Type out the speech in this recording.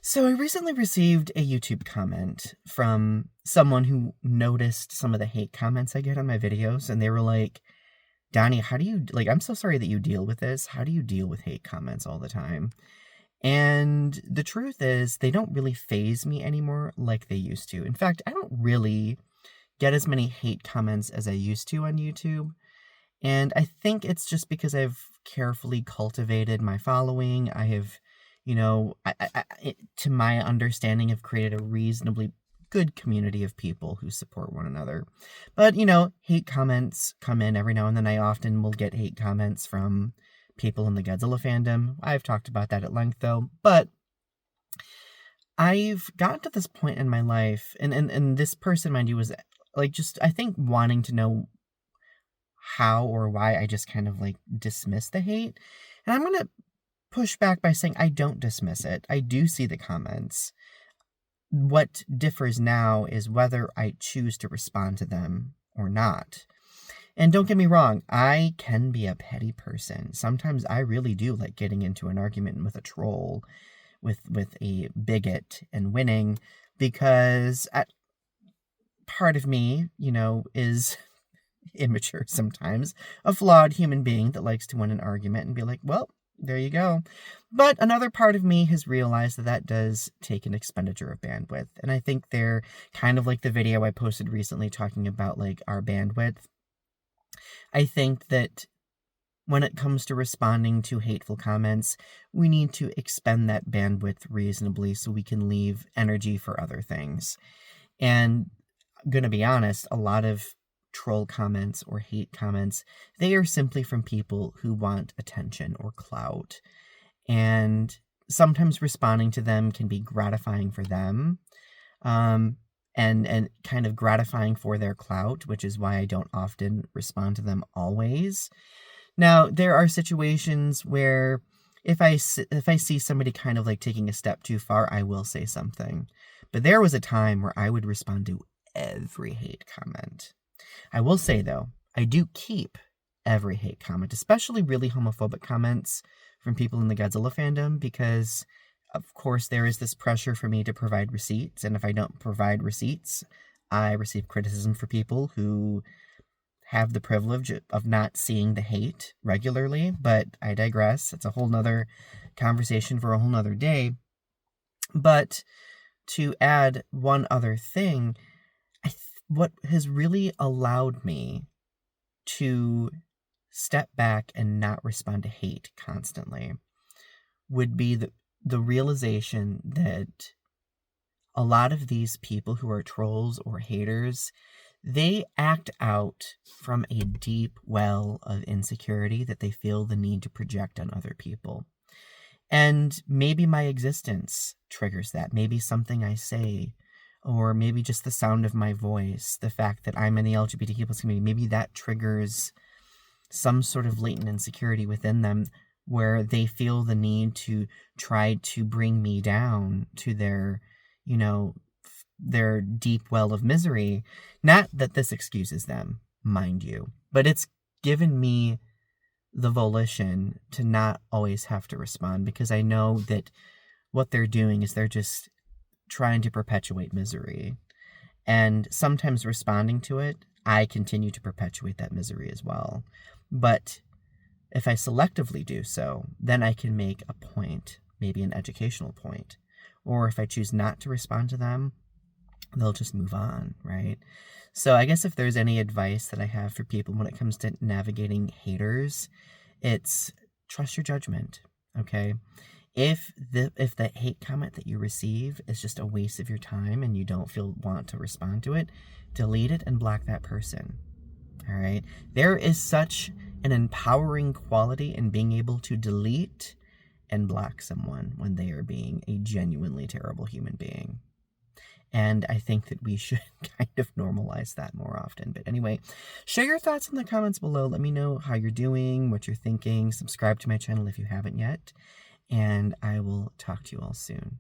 So I recently received a YouTube comment from someone who noticed some of the hate comments I get on my videos, and they were like, Donnie, how do you, like, I'm so sorry that you deal with this. How do you deal with hate comments all the time? And the truth is, they don't really faze me anymore like they used to. In fact, I don't really get as many hate comments as I used to on YouTube. And I think it's just because I've carefully cultivated my following. I have, to my understanding, have created a reasonably good community of people who support one another. But, hate comments come in every now and then. I often will get hate comments from people in the Godzilla fandom. I've talked about that at length, though. But I've gotten to this point in my life, and this person, mind you, was like just, I think, wanting to know how or why I just kind of like dismiss the hate. And I'm going to push back by saying I don't dismiss it. I do see the comments. What differs now is whether I choose to respond to them or not. And don't get me wrong, I can be a petty person. Sometimes I really do like getting into an argument with a troll, with a bigot and winning, because part of me, is immature sometimes, a flawed human being that likes to win an argument and be like, well, there you go. But another part of me has realized that does take an expenditure of bandwidth. And I think they're kind of like the video I posted recently talking about like our bandwidth. I think that when it comes to responding to hateful comments, we need to expend that bandwidth reasonably so we can leave energy for other things. And I'm going to be honest, a lot of troll comments or hate comments, they are simply from people who want attention or clout. And sometimes responding to them can be gratifying for them, and kind of gratifying for their clout, which is why I don't often respond to them always. Now, there are situations where if I see somebody kind of like taking a step too far, I will say something. But there was a time where I would respond to every hate comment. I will say, though, I do keep every hate comment, especially really homophobic comments from people in the Godzilla fandom, because, of course, there is this pressure for me to provide receipts, and if I don't provide receipts, I receive criticism for people who have the privilege of not seeing the hate regularly, but I digress. It's a whole nother conversation for a whole nother day. But to add one other thing, what has really allowed me to step back and not respond to hate constantly would be the realization that a lot of these people who are trolls or haters, they act out from a deep well of insecurity that they feel the need to project on other people. And maybe my existence triggers that. Maybe something I say, or maybe just the sound of my voice, the fact that I'm in the LGBTQ+ community, maybe that triggers some sort of latent insecurity within them where they feel the need to try to bring me down to their, their deep well of misery. Not that this excuses them, mind you, but it's given me the volition to not always have to respond, because I know that what they're doing is they're just trying to perpetuate misery. And sometimes responding to it, I continue to perpetuate that misery as well. But if I selectively do so, then I can make a point, maybe an educational point. Or if I choose not to respond to them, they'll just move on, right? So I guess if there's any advice that I have for people when it comes to navigating haters, it's trust your judgment, okay? If the hate comment that you receive is just a waste of your time and you don't want to respond to it, delete it and block that person. All right? There is such an empowering quality in being able to delete and block someone when they are being a genuinely terrible human being. And I think that we should kind of normalize that more often. But anyway, share your thoughts in the comments below. Let me know how you're doing, what you're thinking. Subscribe to my channel if you haven't yet. And I will talk to you all soon.